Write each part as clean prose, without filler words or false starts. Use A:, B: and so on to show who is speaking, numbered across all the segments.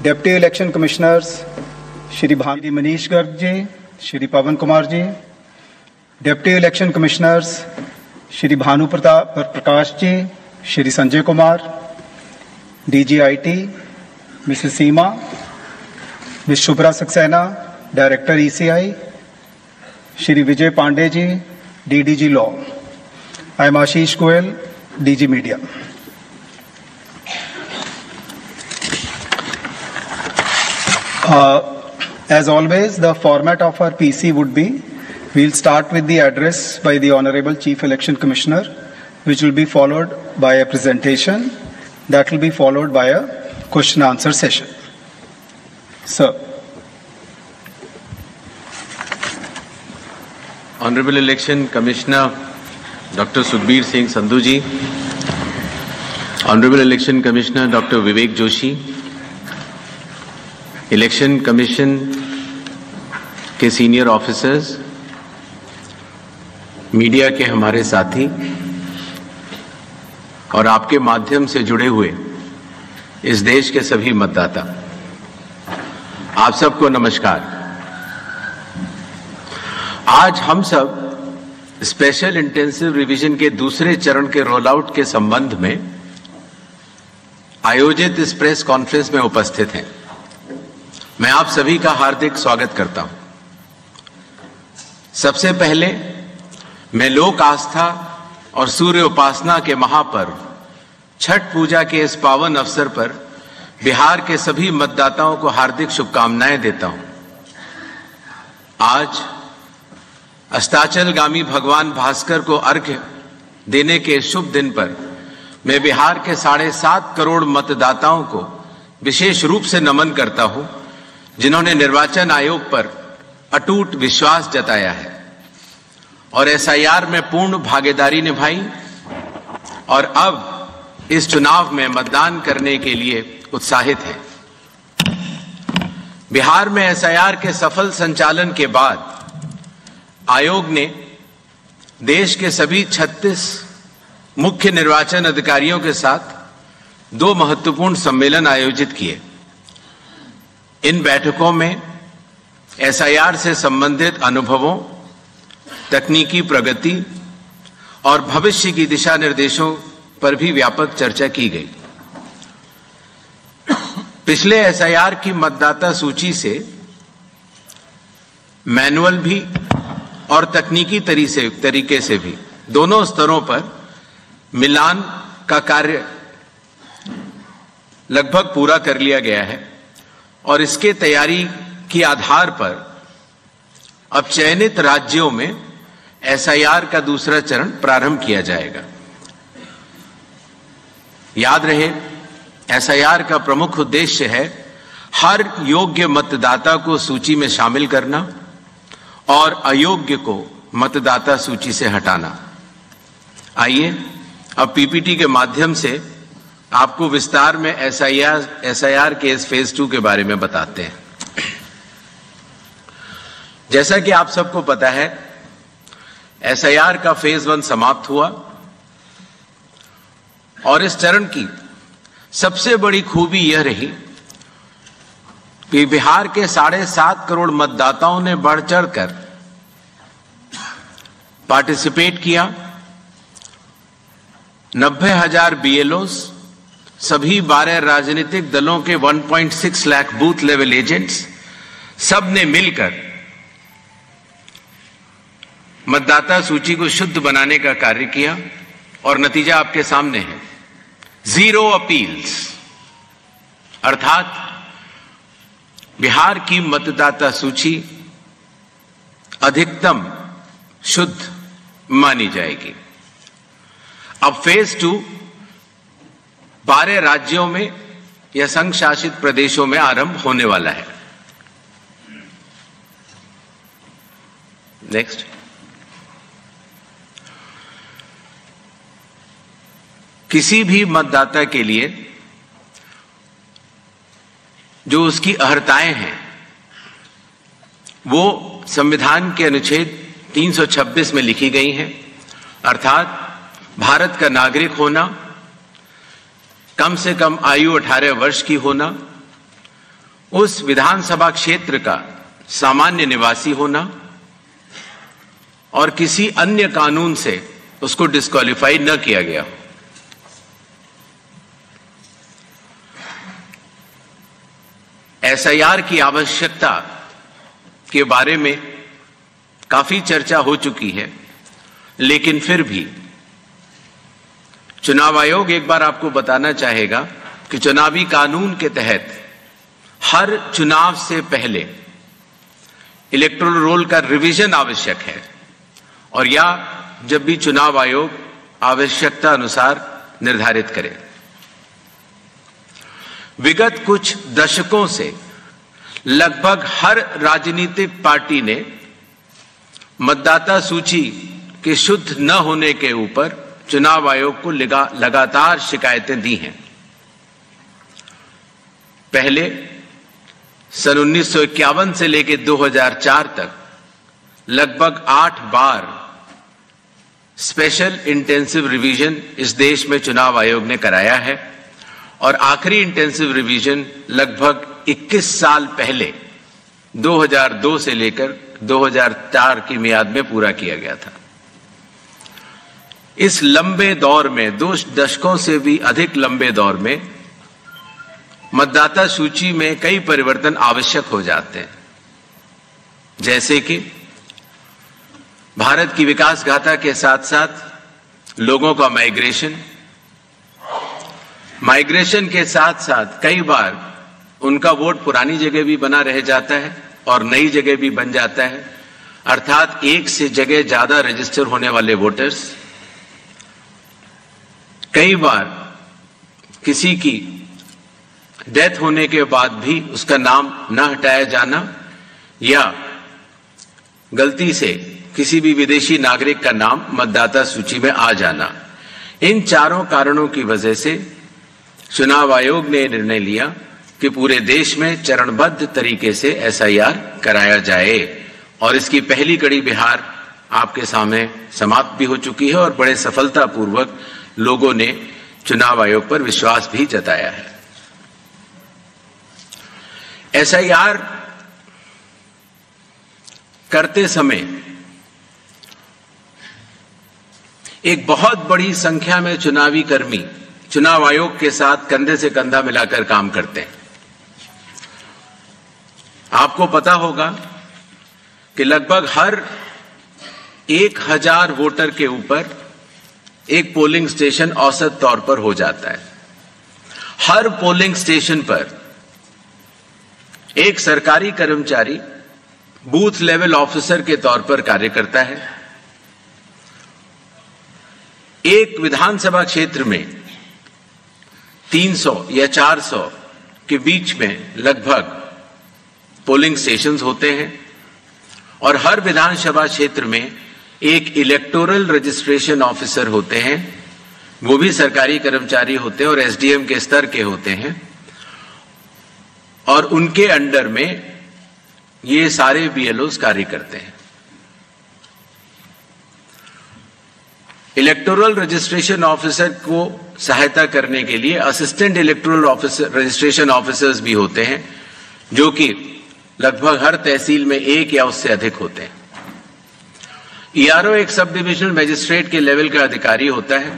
A: Deputy election commissioners Shri Manish Garg ji, Shri Pawan Kumar ji, deputy election commissioners Shri Bhanu Prakash ji, Shri Sanjay Kumar, DGIT Mrs Seema, Miss Shubhra Saxena, director ECI, Shri Vijay Pandey ji, DDG law. I am Ashish Goyal, DG media. As always, the format of our PC would be, we'll start with the address by the Honorable Chief Election Commissioner, which will be followed by a presentation, that will be followed by a question answer session. Sir.
B: Honorable Election Commissioner Dr. Sukhbir Singh Sandhu ji, Honorable Election Commissioner Dr. Vivek Joshi, election commission के senior officers, media के हमारे साथी और आपके माध्यम से जुड़े हुए इस देश के सभी मतदाता, आप सबको नमस्कार। आज हम सब स्पेशल इंटेंसिव रिवीजन के दूसरे चरण के रोल आउट के संबंध में आयोजित इस प्रेस कॉन्फ्रेंस में उपस्थित हैं। मैं आप सभी का हार्दिक स्वागत करता हूं। सबसे पहले मैं लोक आस्था और सूर्य उपासना के महापर्व छठ पूजा के इस पावन अवसर पर बिहार के सभी मतदाताओं को हार्दिक शुभकामनाएं देता हूं। आज अस्ताचलगामी भगवान भास्कर को अर्घ्य देने के शुभ दिन पर मैं बिहार के 7.5 करोड़ मतदाताओं को विशेष रूप से नमन करता हूं, जिन्होंने निर्वाचन आयोग पर अटूट विश्वास जताया है और SIR में पूर्ण भागीदारी निभाई और अब इस चुनाव में मतदान करने के लिए उत्साहित हैं। बिहार में SIR के सफल संचालन के बाद आयोग ने देश के सभी 36 मुख्य निर्वाचन अधिकारियों के साथ 2 महत्वपूर्ण सम्मेलन आयोजित किए। इन बैठकों में SIR से संबंधित अनुभवों, तकनीकी प्रगति और भविष्य की दिशा निर्देशों पर भी व्यापक चर्चा की गई। पिछले SIR की मतदाता सूची से मैनुअल भी और तकनीकी तरीके से भी दोनों स्तरों पर मिलान का कार्य लगभग पूरा कर लिया गया है और इसके तैयारी के आधार पर अब चयनित राज्यों में SIR का दूसरा चरण प्रारंभ किया जाएगा। याद रहे, SIR का प्रमुख उद्देश्य है हर योग्य मतदाता को सूची में शामिल करना और अयोग्य को मतदाता सूची से हटाना। आइए अब PPT के माध्यम से आपको विस्तार में SIR के इस फेज 2 के बारे में बताते हैं। जैसा कि आप सबको पता है, SIR का फेज 1 समाप्त हुआ और इस चरण की सबसे बड़ी खूबी यह रही कि बिहार के 7.5 करोड़ मतदाताओं ने बढ़ चढ़कर पार्टिसिपेट किया। 90,000 BLOs, सभी 12 राजनीतिक दलों के 1.6 लाख बूथ लेवल एजेंट्स, सब ने मिलकर मतदाता सूची को शुद्ध बनाने का कार्य किया और नतीजा आपके सामने है। 0 अपील्स, अर्थात बिहार की मतदाता सूची अधिकतम शुद्ध मानी जाएगी। अब फेज 2 12 राज्यों में या संघ शासित प्रदेशों में आरंभ होने वाला है। नेक्स्ट। किसी भी मतदाता के लिए जो उसकी अर्हताएं हैं वो संविधान के अनुच्छेद 326 में लिखी गई हैं, अर्थात भारत का नागरिक होना, कम से कम आयु 18 वर्ष की होना, उस विधानसभा क्षेत्र का सामान्य निवासी होना और किसी अन्य कानून से उसको डिस्क्वालीफाई न किया गया हो। एसआईआर की आवश्यकता के बारे में काफी चर्चा हो चुकी है, लेकिन फिर भी चुनाव आयोग एक बार आपको बताना चाहेगा कि चुनावी कानून के तहत हर चुनाव से पहले इलेक्टोरल रोल का रिवीजन आवश्यक है, और या जब भी चुनाव आयोग आवश्यकता अनुसार निर्धारित करे। विगत कुछ दशकों से लगभग हर राजनीतिक पार्टी ने मतदाता सूची के शुद्ध न होने के ऊपर चुनाव आयोग को लगातार शिकायतें दी हैं। पहले सन 1951 से लेकर 2004 तक लगभग 8 बार स्पेशल इंटेंसिव रिवीजन इस देश में चुनाव आयोग ने कराया है, और आखिरी इंटेंसिव रिवीजन लगभग 21 साल पहले 2002 से लेकर 2004 की मियाद में पूरा किया गया था। इस लंबे दौर में, 2 दशकों से भी अधिक लंबे दौर में, मतदाता सूची में कई परिवर्तन आवश्यक हो जाते हैं, जैसे कि भारत की विकास गाथा के साथ साथ लोगों का माइग्रेशन के साथ साथ कई बार उनका वोट पुरानी जगह भी बना रह जाता है और नई जगह भी बन जाता है, अर्थात एक से जगह ज्यादा रजिस्टर होने वाले वोटर्स। कई बार किसी की डेथ होने के बाद भी उसका नाम न हटाया जाना, या गलती से किसी भी विदेशी नागरिक का नाम मतदाता सूची में आ जाना। इन चारों कारणों की वजह से चुनाव आयोग ने निर्णय लिया कि पूरे देश में चरणबद्ध तरीके से एसआईआर कराया जाए, और इसकी पहली कड़ी बिहार आपके सामने समाप्त भी हो चुकी है, और बड़े सफलतापूर्वक लोगों ने चुनाव आयोग पर विश्वास भी जताया है। एसआईआर करते समय एक बहुत बड़ी संख्या में चुनावी कर्मी चुनाव आयोग के साथ कंधे से कंधा मिलाकर काम करते हैं। आपको पता होगा कि लगभग हर 1000 वोटर के ऊपर एक पोलिंग स्टेशन औसत तौर पर हो जाता है। हर पोलिंग स्टेशन पर एक सरकारी कर्मचारी बूथ लेवल ऑफिसर के तौर पर कार्य करता है। एक विधानसभा क्षेत्र में 300 या 400 के बीच में लगभग पोलिंग स्टेशंस होते हैं, और हर विधानसभा क्षेत्र में एक इलेक्टोरल रजिस्ट्रेशन ऑफिसर होते हैं। वो भी सरकारी कर्मचारी होते हैं और एसडीएम के स्तर के होते हैं, और उनके अंडर में ये सारे बीएलओस कार्य करते हैं। इलेक्टोरल रजिस्ट्रेशन ऑफिसर को सहायता करने के लिए assistant electoral officer registration officers भी होते हैं, जो कि लगभग हर तहसील में एक या उससे अधिक होते हैं। ईआरओ एक सब डिविजनल मजिस्ट्रेट के लेवल का अधिकारी होता है,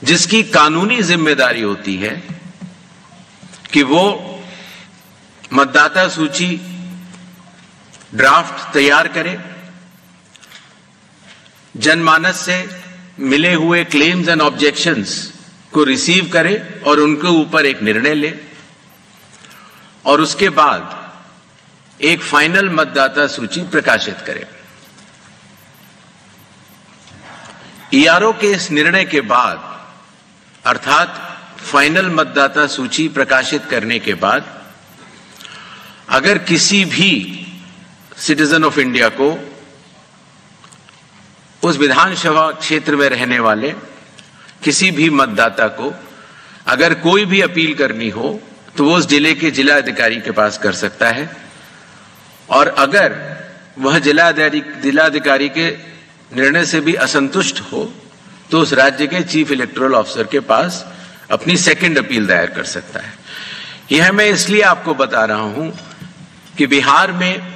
B: जिसकी कानूनी जिम्मेदारी होती है कि वो मतदाता सूची ड्राफ्ट तैयार करे, जनमानस से मिले हुए क्लेम्स एंड ऑब्जेक्शंस को रिसीव करे और उनके ऊपर एक निर्णय ले, और उसके बाद एक फाइनल मतदाता सूची प्रकाशित करे। ईआरओ के इस निर्णय के बाद, अर्थात फाइनल मतदाता सूची प्रकाशित करने के बाद, अगर किसी भी सिटीजन ऑफ इंडिया को, उस विधानसभा क्षेत्र में रहने वाले किसी भी मतदाता को अगर कोई भी अपील करनी हो तो वो उस जिले के जिला अधिकारी के पास कर सकता है, और अगर वह जिलाधिकारी के निर्णय से भी असंतुष्ट हो तो उस राज्य के चीफ इलेक्टोरल ऑफिसर के पास अपनी सेकंड अपील दायर कर सकता है। यह मैं इसलिए आपको बता रहा हूं कि बिहार में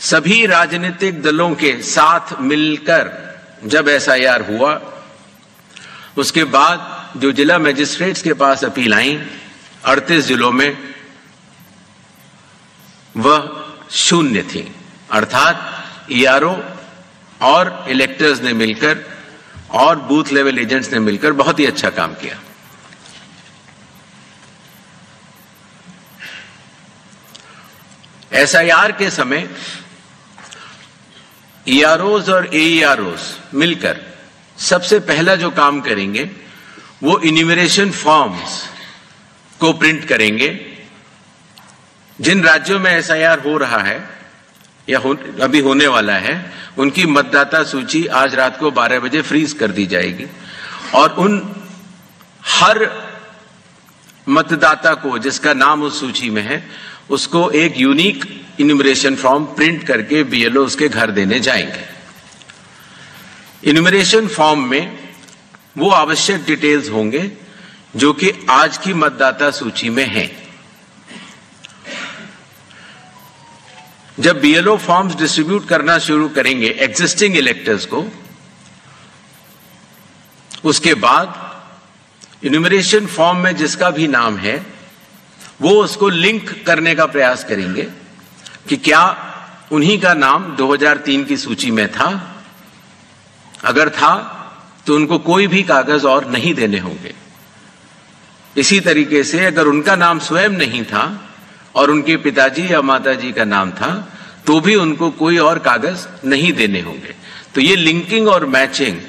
B: सभी राजनीतिक दलों के साथ मिलकर जब एसआईआर हुआ, उसके बाद जो जिला मजिस्ट्रेट्स के पास अपील आई 38 जिलों में, वह शून्य थी। अर्थात ईआरओ और इलेक्टर्स ने मिलकर और बूथ लेवल एजेंट्स ने मिलकर बहुत ही अच्छा काम किया। एसआईआर के समय ईआरओज और एईआरओज मिलकर सबसे पहला जो काम करेंगे वो इन्यूमरेशन फॉर्म्स को प्रिंट करेंगे। जिन राज्यों में एसआईआर हो रहा है या अभी होने वाला है, उनकी मतदाता सूची आज रात को 12 बजे फ्रीज कर दी जाएगी और उन हर मतदाता को जिसका नाम उस सूची में है, उसको एक यूनिक इन्यूमरेशन फॉर्म प्रिंट करके बीएलओ उसके घर देने जाएंगे। इन्यूमरेशन फॉर्म में वो आवश्यक डिटेल्स होंगे जो कि आज की मतदाता सूची में हैं। जब बीएलओ फॉर्म्स डिस्ट्रीब्यूट करना शुरू करेंगे एग्जिस्टिंग इलेक्टर्स को, उसके बाद इन्यूमरेशन फॉर्म में जिसका भी नाम है वो उसको लिंक करने का प्रयास करेंगे कि क्या उन्हीं का नाम 2003 की सूची में था। अगर था तो उनको कोई भी कागज और नहीं देने होंगे। इसी तरीके से अगर उनका नाम स्वयं नहीं था और उनके पिताजी या माताजी का नाम था तो भी उनको कोई और कागज नहीं देने होंगे। तो ये लिंकिंग और मैचिंग,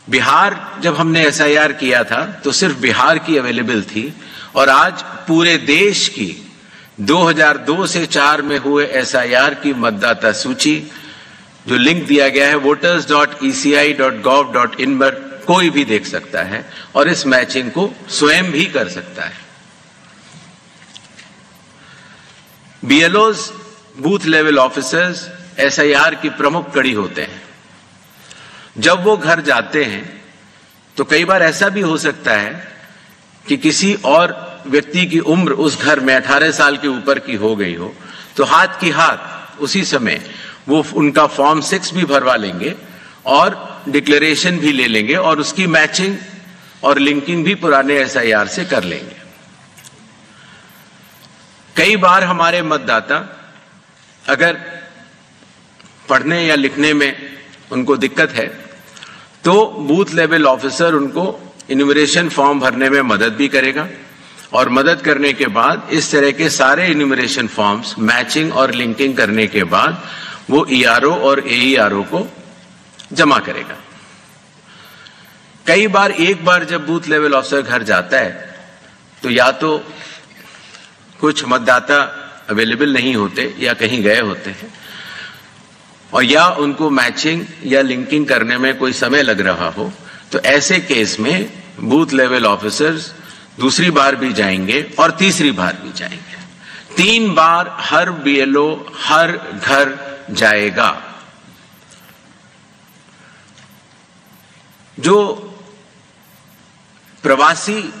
B: बिहार जब हमने एसआईआर किया था तो सिर्फ बिहार की अवेलेबल थी और आज पूरे देश की 2002 से 4 में हुए एसआईआर की मतदाता सूची जो लिंक दिया गया है voters.eci.gov.in पर कोई भी देख सकता है और इस मैचिंग को स्वयं भी कर सकता है। बीएलओज, बूथ लेवल ऑफिसर्स एसआईआर की प्रमुख कड़ी होते हैं। जब वो घर जाते हैं तो कई बार ऐसा भी हो सकता है कि किसी और व्यक्ति की उम्र उस घर में 18 साल के ऊपर की हो गई हो, तो हाथ की हाथ उसी समय वो उनका फॉर्म 6 भी भरवा लेंगे और डिक्लेरेशन भी ले लेंगे और उसकी मैचिंग और लिंकिंग भी पुराने एसआईआर से कर लेंगे। कई बार हमारे मतदाता अगर पढ़ने या लिखने में उनको दिक्कत है तो बूथ लेवल ऑफिसर उनको इन्यूमरेशन फॉर्म भरने में मदद भी करेगा और मदद करने के बाद इस तरह के सारे इन्यूमरेशन फॉर्म्स मैचिंग और लिंकिंग करने के बाद वो ईआरओ और एईआरओ को जमा करेगा। कई बार एक बार जब बूथ लेवल ऑफिसर घर जाता है तो या तो कुछ मतदाता अवेलेबल नहीं होते या कहीं गए होते हैं और या उनको मैचिंग या लिंकिंग करने में कोई समय लग रहा हो, तो ऐसे केस में बूथ लेवल ऑफिसर्स दूसरी बार भी जाएंगे और तीसरी बार भी जाएंगे। 3 बार हर बीएलओ हर घर जाएगा। जो प्रवासी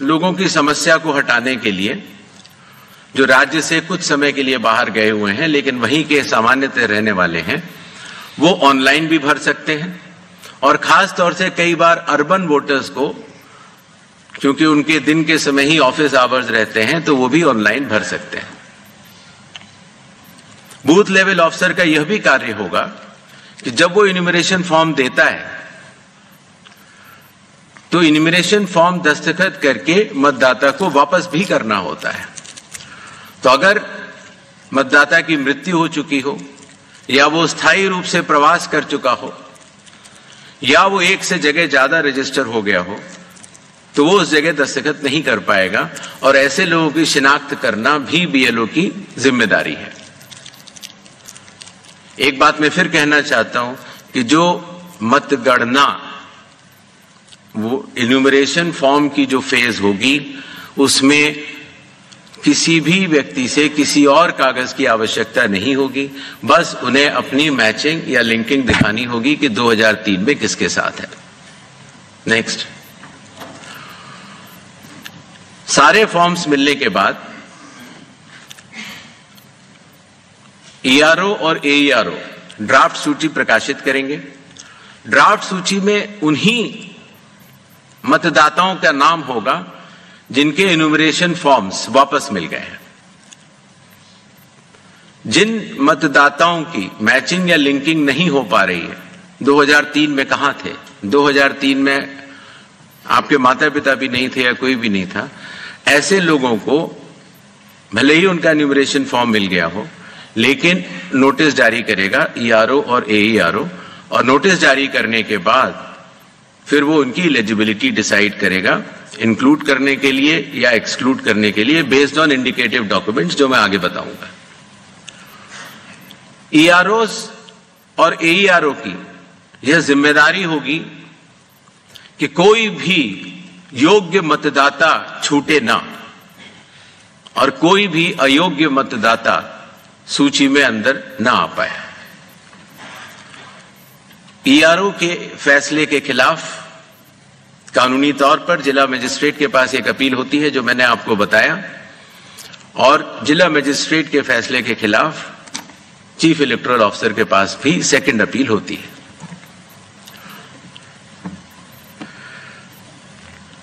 B: लोगों की समस्या को हटाने के लिए जो राज्य से कुछ समय के लिए बाहर गए हुए हैं लेकिन वहीं के सामान्यतः रहने वाले हैं, वो ऑनलाइन भी भर सकते हैं और खास तौर से कई बार अर्बन वोटर्स को, क्योंकि उनके दिन के समय ही ऑफिस आवर्स रहते हैं, तो वो भी ऑनलाइन भर सकते हैं। बूथ लेवल ऑफिसर का यह भी कार्य होगा कि जब वो इन्यूमरेशन फॉर्म देता है तो इन्यूमरेशन फॉर्म दस्तखत करके मतदाता को वापस भी करना होता है। तो अगर मतदाता की मृत्यु हो चुकी हो या वो स्थायी रूप से प्रवास कर चुका हो या वो एक से जगह ज्यादा रजिस्टर हो गया हो, तो वो उस जगह दस्तखत नहीं कर पाएगा और ऐसे लोगों की शिनाख्त करना भी बीएलओ की जिम्मेदारी है। एक बात मैं फिर कहना चाहता हूं कि जो मतगणना, वो इन्यूमरेशन फॉर्म की जो फेज होगी उसमें किसी भी व्यक्ति से किसी और कागज की आवश्यकता नहीं होगी, बस उन्हें अपनी मैचिंग या लिंकिंग दिखानी होगी कि 2003 में किसके साथ है। नेक्स्ट, सारे फॉर्म्स मिलने के बाद ईआरओ और एईआरओ ड्राफ्ट सूची प्रकाशित करेंगे। ड्राफ्ट सूची में उन्हीं मतदाताओं का नाम होगा जिनके इन्यूमरेशन फॉर्म्स वापस मिल गए हैं। जिन मतदाताओं की मैचिंग या लिंकिंग नहीं हो पा रही है, 2003 में कहां थे, 2003 में आपके माता पिता भी नहीं थे या कोई भी नहीं था, ऐसे लोगों को भले ही उनका इन्यूमरेशन फॉर्म मिल गया हो, लेकिन नोटिस जारी करेगा ईआरओ और एईआरओ, और नोटिस जारी करने के बाद फिर वो उनकी एलिजिबिलिटी डिसाइड करेगा इंक्लूड करने के लिए या एक्सक्लूड करने के लिए बेस्ड ऑन इंडिकेटिव डॉक्यूमेंट्स, जो मैं आगे बताऊंगा। ईआरओ और एईआरओ की यह जिम्मेदारी होगी कि कोई भी योग्य मतदाता छूटे ना और कोई भी अयोग्य मतदाता सूची में अंदर ना आ पाए। ईआरओ के फैसले के खिलाफ कानूनी तौर पर जिला मजिस्ट्रेट के पास एक अपील होती है, जो मैंने आपको बताया, और जिला मजिस्ट्रेट के फैसले के खिलाफ चीफ इलेक्टोरल ऑफिसर के पास भी सेकंड अपील होती है।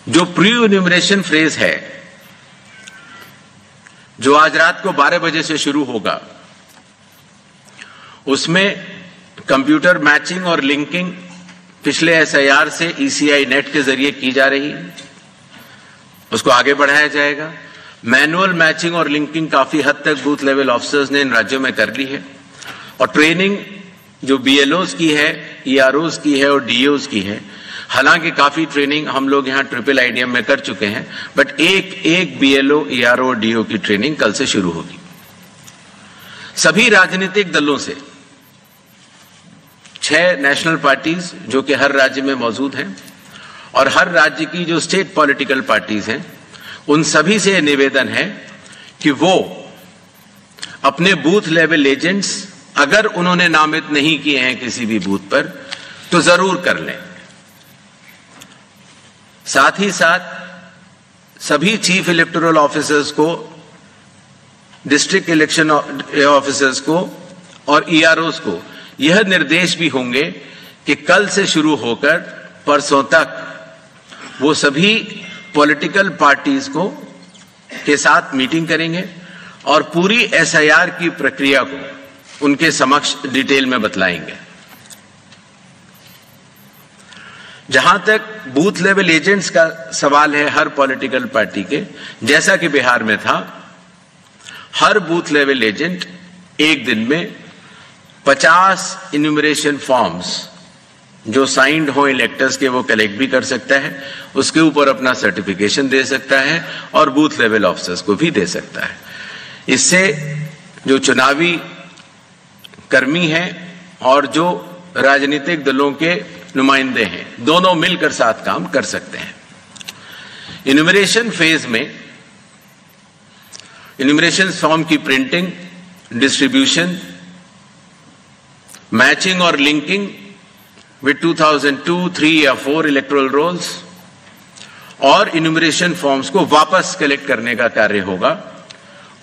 B: जो प्री इन्यूमरेशन फेज है, जो आज रात को 12 बजे से शुरू होगा, उसमें कंप्यूटर मैचिंग और लिंकिंग पिछले एसआईआर से ईसीआई नेट के जरिए की जा रही है, उसको आगे बढ़ाया जाएगा। मैनुअल मैचिंग और लिंकिंग काफी हद तक बूथ लेवल ऑफिसर्स ने इन राज्यों में कर ली है, और ट्रेनिंग जो बीएलओज की है, ईआरओज की है और डीओज की है। हालांकि काफी ट्रेनिंग हम लोग यहां ट्रिपल आईडीएम में कर चुके हैं, बट एक बीएलओ, ईआरओ और डीओ की ट्रेनिंग कल से शुरू होगी। सभी राजनीतिक दलों से 6 नेशनल पार्टीज जो कि हर राज्य में मौजूद हैं, और हर राज्य की जो स्टेट पॉलिटिकल पार्टीज हैं, उन सभी से निवेदन है कि वो अपने बूथ लेवल एजेंट्स अगर उन्होंने नामित नहीं किए हैं किसी भी बूथ पर, तो जरूर कर लें। साथ ही साथ सभी चीफ इलेक्टोरल ऑफिसर्स को, डिस्ट्रिक्ट इलेक्शन ऑफिसर्स को और ईआरओज को यह निर्देश भी होंगे कि कल से शुरू होकर परसों तक वो सभी पॉलिटिकल पार्टीज को के साथ मीटिंग करेंगे और पूरी एसआईआर की प्रक्रिया को उनके समक्ष डिटेल में बतलाएंगे। जहां तक बूथ लेवल एजेंट्स का सवाल है हर पॉलिटिकल पार्टी के, जैसा कि बिहार में था, हर बूथ लेवल एजेंट एक दिन में 50 इन्यूमरेशन फॉर्म्स जो साइंड हो इलेक्टर्स के, वो कलेक्ट भी कर सकता है, उसके ऊपर अपना सर्टिफिकेशन दे सकता है और बूथ लेवल ऑफिसर्स को भी दे सकता है। इससे जो चुनावी कर्मी हैं और जो राजनीतिक दलों के नुमाइंदे हैं, दोनों मिलकर साथ काम कर सकते हैं। इन्यूमरेशन फेज में इन्यूमरेशन फॉर्म की प्रिंटिंग, डिस्ट्रीब्यूशन, मैचिंग और लिंकिंग विद 2002, 3 या 4 इलेक्टोरल रोल्स और इन्यूमरेशन फॉर्म्स को वापस कलेक्ट करने का कार्य होगा।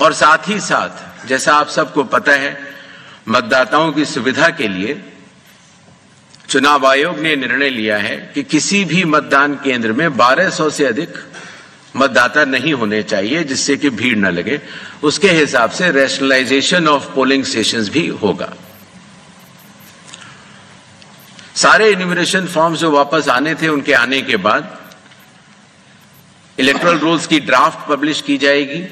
B: और साथ ही साथ, जैसा आप सबको पता है, मतदाताओं की सुविधा के लिए चुनाव आयोग ने निर्णय लिया है कि किसी भी मतदान केंद्र में 1200 से अधिक मतदाता नहीं होने चाहिए, जिससे कि भीड़ न लगे। उसके हिसाब से रैशनलाइजेशन ऑफ पोलिंग स्टेशंस भी होगा। सारे इन्यूमरेशन फॉर्म्स जो वापस आने थे, उनके आने के बाद इलेक्टोरल रोल्स की ड्राफ्ट पब्लिश की जाएगी।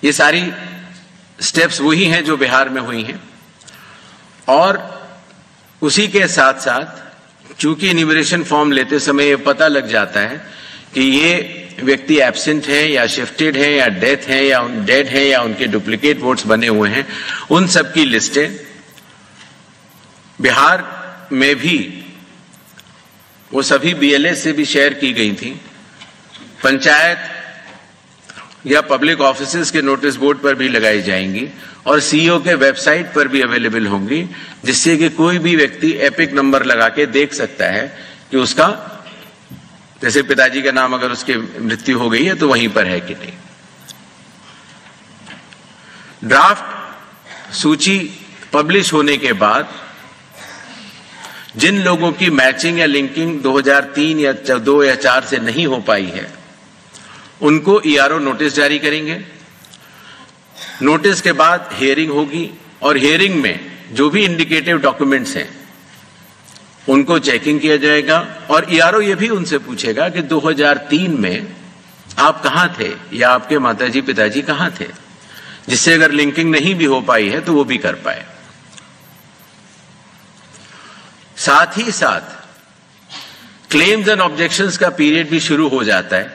B: ये सारी स्टेप्स वही हैं जो बिहार में हुई हैं, और उसी के साथ साथ चूंकि इन्यूमरेशन फॉर्म लेते समय ये पता लग जाता है कि ये व्यक्ति एब्सेंट है या शिफ्टेड है या डेथ है या डेड है या उनके डुप्लीकेट वोट्स बने हुए हैं, उन सब की लिस्टें बिहार में भी वो सभी बीएलए से भी शेयर की गई थी। पंचायत या पब्लिक ऑफिसेज के नोटिस बोर्ड पर भी लगाई जाएंगी और सीईओ के वेबसाइट पर भी अवेलेबल होंगी, जिससे कि कोई भी व्यक्ति एपिक नंबर लगा के देख सकता है कि उसका जैसे पिताजी का नाम अगर उसके मृत्यु हो गई है तो वहीं पर है कि नहीं। ड्राफ्ट सूची पब्लिश होने के बाद जिन लोगों की मैचिंग या लिंकिंग 2003 या 2 या 4 से नहीं हो पाई है, उनको ईआरओ नोटिस जारी करेंगे। नोटिस के बाद हियरिंग होगी और हियरिंग में जो भी इंडिकेटिव डॉक्यूमेंट्स हैं उनको चेकिंग किया जाएगा और ईआरओ ये भी उनसे पूछेगा कि 2003 में आप कहां थे या आपके माताजी पिताजी कहां थे, जिससे अगर लिंकिंग नहीं भी हो पाई है तो वो भी कर पाए। साथ ही साथ क्लेम्स एंड ऑब्जेक्शंस का पीरियड भी शुरू हो जाता है।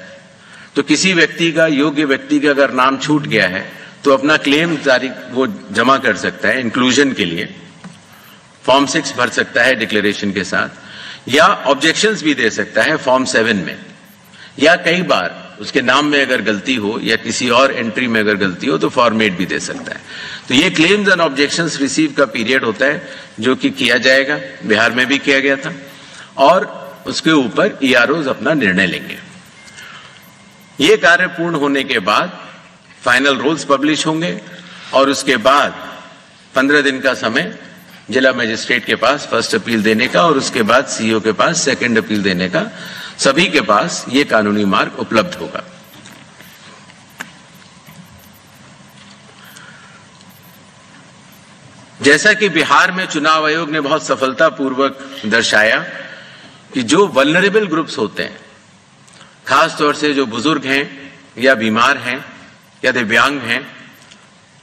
B: तो किसी व्यक्ति का, योग्य व्यक्ति का अगर नाम छूट गया है तो अपना क्लेम वो जमा कर सकता है इंक्लूजन के लिए, फॉर्म 6 भर सकता है डिक्लेरेशन के साथ, या ऑब्जेक्शंस भी दे सकता है फॉर्म 7 में, या कई बार उसके नाम में अगर गलती हो या किसी और एंट्री में अगर गलती हो तो फॉर्मेट भी दे सकता है। तो ये क्लेम्स एंड ऑब्जेक्शंस रिसीव का पीरियड होता है जो कि किया जाएगा, बिहार में भी किया गया था, और उसके ऊपर ईआरओज अपना निर्णय लेंगे। ये कार्य पूर्ण होने के बाद फाइनल रूल्स पब्लिश होंगे और उसके बाद 15 दिन का समय जिला मजिस्ट्रेट के पास फर्स्ट अपील देने का और उसके बाद सीईओ के पास सेकंड अपील देने का, सभी के पास ये कानूनी मार्ग उपलब्ध होगा। जैसा कि बिहार में चुनाव आयोग ने बहुत सफलतापूर्वक दर्शाया कि जो वल्नरेबल ग्रुप्स होते हैं, खास तौर से जो बुजुर्ग हैं या बीमार हैं या दिव्यांग हैं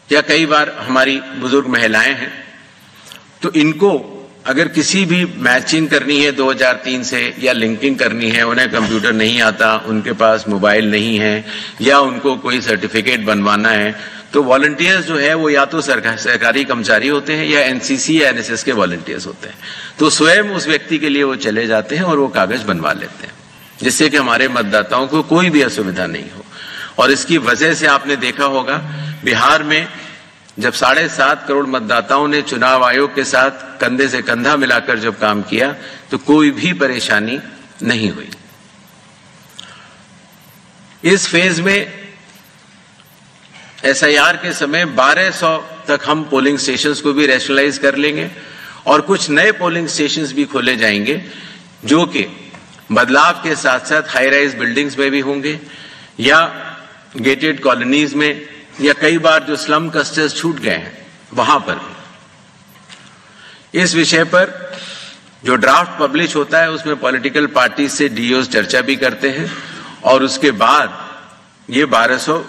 B: या कई बार हमारी बुजुर्ग महिलाएं हैं, तो इनको अगर किसी भी मैचिंग करनी है 2003 से या लिंकिंग करनी है, उन्हें कंप्यूटर नहीं आता, उनके पास मोबाइल नहीं है या उनको कोई सर्टिफिकेट बनवाना है, तो वॉलंटियर्स जो है वो या तो सरकारी कर्मचारी होते हैं या एनसीसी या एनएसएस के वॉलंटियर्स होते हैं। तो स्वयं उस व्यक्ति के लिए वो चले जाते हैं और वो कागज बनवा लेते हैं, जिससे कि हमारे मतदाताओं को कोई भी असुविधा नहीं हो। और इसकी वजह से आपने देखा होगा बिहार में जब 7.5 करोड़ मतदाताओं ने चुनाव आयोग के साथ कंधे से कंधा मिलाकर जब काम किया तो कोई भी परेशानी नहीं हुई। इस फेज में एसआईआर के समय 1200 तक हम पोलिंग स्टेशंस को भी रैशनलाइज कर लेंगे और कुछ नए पोलिंग स्टेशंस भी खोले जाएंगे जो कि बदलाव के साथ साथ हाई राइज बिल्डिंग्स में भी होंगे या गेटेड कॉलोनीज में या कई बार जो स्लम क्लस्टर्स छूट गए हैं वहां पर भी। इस विषय पर जो ड्राफ्ट पब्लिश होता है उसमें पॉलिटिकल पार्टी से डीओज चर्चा भी करते हैं और उसके बाद ये 1200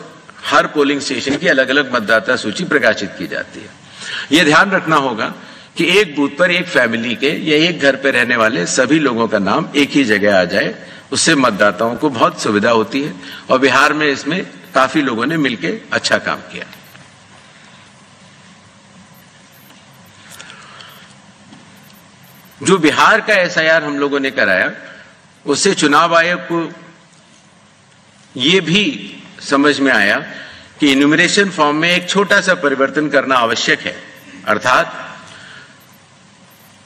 B: हर पोलिंग स्टेशन की अलग अलग मतदाता सूची प्रकाशित की जाती है। यह ध्यान रखना होगा कि एक बूथ पर एक फैमिली के या एक घर पर रहने वाले सभी लोगों का नाम एक ही जगह आ जाए, उससे मतदाताओं को बहुत सुविधा होती है और बिहार में इसमें काफी लोगों ने मिलकर अच्छा काम किया। जो बिहार का एसआईआर हम लोगों ने कराया उससे चुनाव आयोग को यह भी समझ में आया कि इन्यूमरेशन फॉर्म में एक छोटा सा परिवर्तन करना आवश्यक है। अर्थात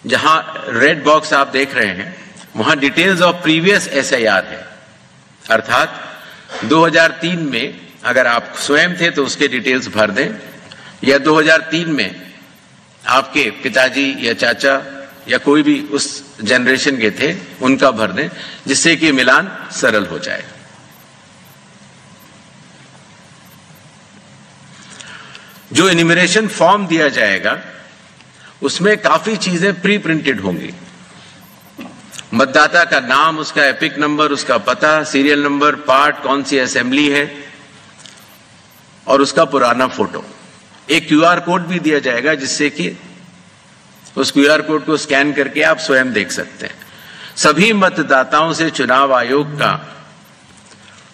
B: जहां रेड बॉक्स आप देख रहे हैं वहां डिटेल्स ऑफ प्रीवियस एसआईआर है। अर्थात 2003 में अगर आप स्वयं थे तो उसके डिटेल्स भर दें या 2003 में आपके पिताजी या चाचा या कोई भी उस जनरेशन के थे उनका भर दें, जिससे कि मिलान सरल हो जाए। जो इन्यूमरेशन फॉर्म दिया जाएगा उसमें काफी चीजें प्री प्रिंटेड होंगी। मतदाता का नाम, उसका एपिक नंबर, उसका पता, सीरियल नंबर, पार्ट, कौन सी असेंबली है और उसका पुराना फोटो। एक क्यूआर कोड भी दिया जाएगा जिससे कि उस क्यूआर कोड को स्कैन करके आप स्वयं देख सकते हैं। सभी मतदाताओं से चुनाव आयोग का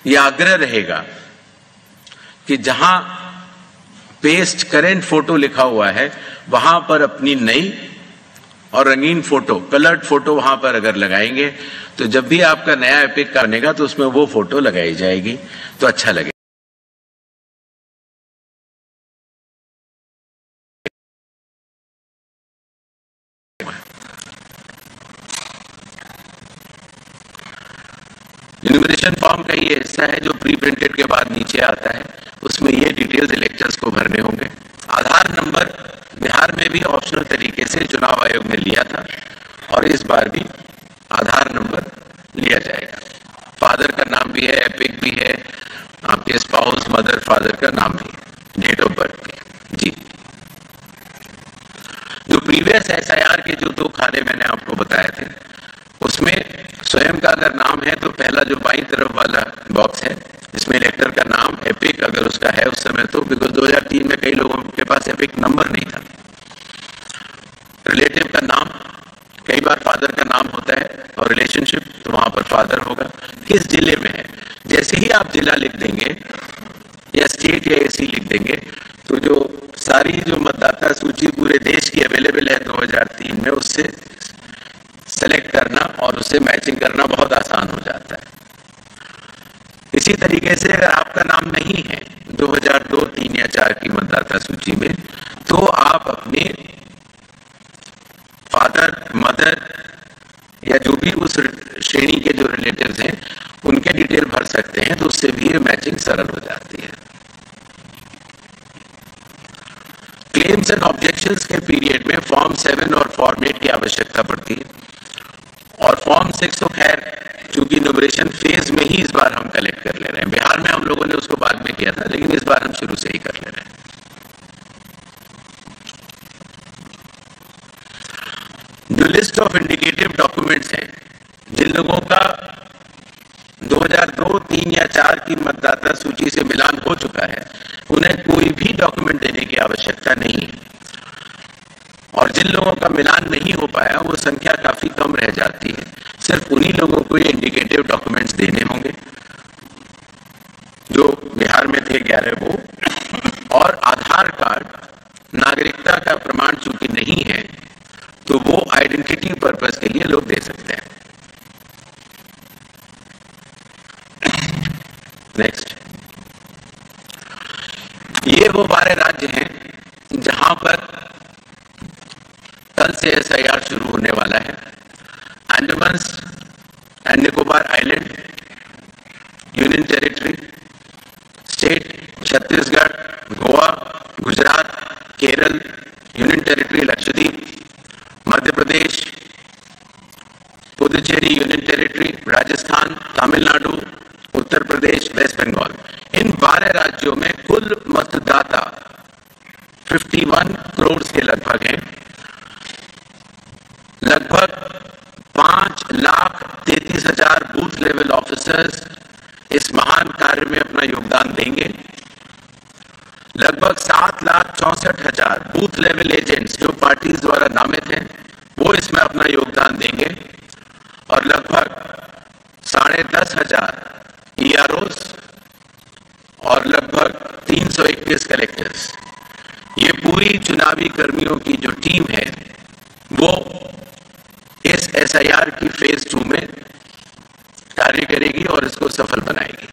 B: यह आग्रह रहेगा कि जहां पेस्ट करेंट फोटो लिखा हुआ है वहां पर अपनी नई और रंगीन फोटो, कलर्ड फोटो वहां पर अगर लगाएंगे तो जब भी आपका नया एपिक बनेगा तो उसमें वो फोटो लगाई जाएगी तो अच्छा लगेगा। इन्यूमरेशन फॉर्म का ये हिस्सा है जो प्री प्रिंटेड के बाद नीचे आता है, उसमें ये डिटेल्स इलेक्टर्स को भरने होंगे। आधार नंबर बिहार में भी ऑप्शनल तरीके से चुनाव आयोग ने लिया था और इस बार भी आधार नंबर लिया जाएगा। फादर का नाम भी है, एपिक भी है, आपके स्पाउस मदर फादर का नाम भी, डेट ऑफ बर्थ भी। जी, जो प्रीवियस एसआईआर के जो 2 खाने मैंने आपको बताए थे, उसमें स्वयं का अगर नाम है तो पहला जो बाईं तरफ वाला बॉक्स है, इसमें इलेक्टर का नाम एपिक अगर उसका है उस समय तो, बिकॉज 2003 में कई लोगों के पास एपिक नंबर नहीं था। रिलेटिव का नाम, कई बार फादर का नाम होता है और रिलेशनशिप, तो वहां पर फादर होगा। किस जिले में है, जैसे ही आप जिला लिख देंगे या स्टेट या एसी लिख देंगे तो जो सारी जो मतदाता सूची पूरे देश की अवेलेबल है 2003 में, उससे सेलेक्ट करना और उससे मैचिंग करना बहुत आसान हो जाता है। इसी तरीके से अगर आपका नाम नहीं है 2002, 3 या 4 की मतदाता सूची में, तो आप अपने फादर मदर या जो भी उस श्रेणी के जो रिलेटिव्स हैं उनके डिटेल भर सकते हैं, तो उससे भी ये मैचिंग सरल हो जाती है। क्लेम्स एंड ऑब्जेक्शंस के पीरियड में फॉर्म 7 और फॉर्म 8 की आवश्यकता पड़ती है और फॉर्म 6 तो खैर चूंकि न्यूमरेशन फेज में ही इस बार हम कलेक्ट कर ले रहे हैं। बिहार में हम लोगों ने उसको बाद में किया था, लेकिन इस बार हम शुरू से ही कर ले रहे हैं। जो लिस्ट ऑफ इंडिकेटिव डॉक्यूमेंट्स हैं, जिन लोगों का 2002, 3 या 4 की मतदाता सूची से मिलान हो चुका है, उन्हें कोई भी डॉक्यूमेंट देने की आवश्यकता नहीं है। और जिन लोगों का मिलान नहीं हो पाया वो संख्या काफी कम रह जाती है, सिर्फ उन्हीं लोगों को ये इंडिकेटिव डॉक्यूमेंट्स देने होंगे जो बिहार में थे 11 वो, और आधार कार्ड नागरिकता का प्रमाण चूंकि नहीं है तो वो आइडेंटिटी पर्पस के लिए लोग दे सकते हैं। नेक्स्ट, ये वो 12 राज्य हैं जहां पर कल से एसआईआर शुरू होने वाला है। Andaman and Nicobar island, union territory, state Chhattisgarh, Goa, Gujarat, Kerala, union territory Lakshadweep, Madhya Pradesh, Puducherry union territory, Rajasthan, Tamil Nadu, Uttar Pradesh, West Bengal, इन 12 राज्यों में कुल मतदाता 51 करोड़ के लगभग हैं। लगभग 5,33,000 बूथ लेवल ऑफिसर्स इस महान कार्य में अपना योगदान देंगे। लगभग 7,64,000 बूथ लेवल एजेंट्स जो पार्टीज द्वारा नामित हैं वो इसमें अपना योगदान देंगे और लगभग 10,500 EROs और लगभग 321 कलेक्टर्स, ये पूरी चुनावी कर्मियों की जो टीम है वो इस एसआईआर की फेज 2 में कार्य करेगी और इसको सफल बनाएगी।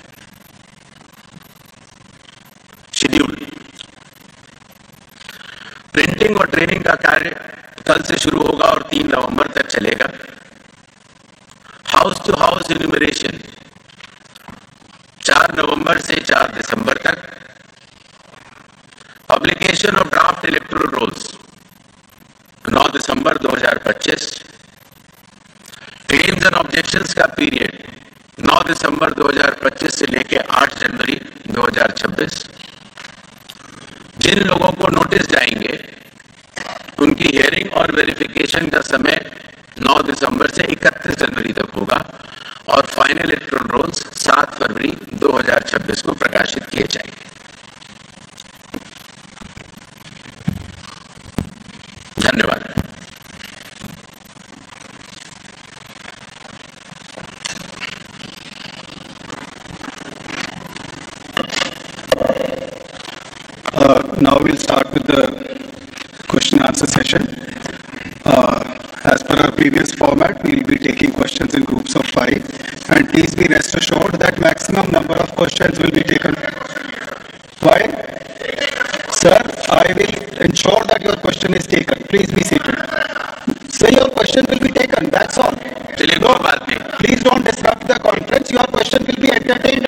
B: शेड्यूल, प्रिंटिंग और ट्रेनिंग का कार्य कल से शुरू होगा और 3 नवंबर तक चलेगा। हाउस टू हाउस इन्यूमरेशन 4 नवंबर से 4 दिसंबर तक। Publication of draft electoral rolls 9 दिसंबर 2025। क्लेम्स एंड ऑब्जेक्शंस का पीरियड 9 दिसंबर 2025 से लेकर 8 जनवरी 2026। जिन लोगों को नोटिस जाएंगे उनकी हियरिंग और वेरिफिकेशन का समय 9 दिसंबर से 31 जनवरी तक होगा और फाइनल इलेक्टोरल रोल्स 7 फरवरी 2026 को प्रकाशित किए जाएंगे। धन्यवाद।
A: Now we'll start with the question and answer session. As per our previous format, we'll be taking questions in groups of 5, and please be rest assured that maximum number of questions will be taken. Why? Sir, I will ensure that your question is taken. Please be seated. Sir, your question will be taken. That's all.
B: चलिए कोई बात नहीं.
A: Please don't disrupt the conference. Your question will be entertained.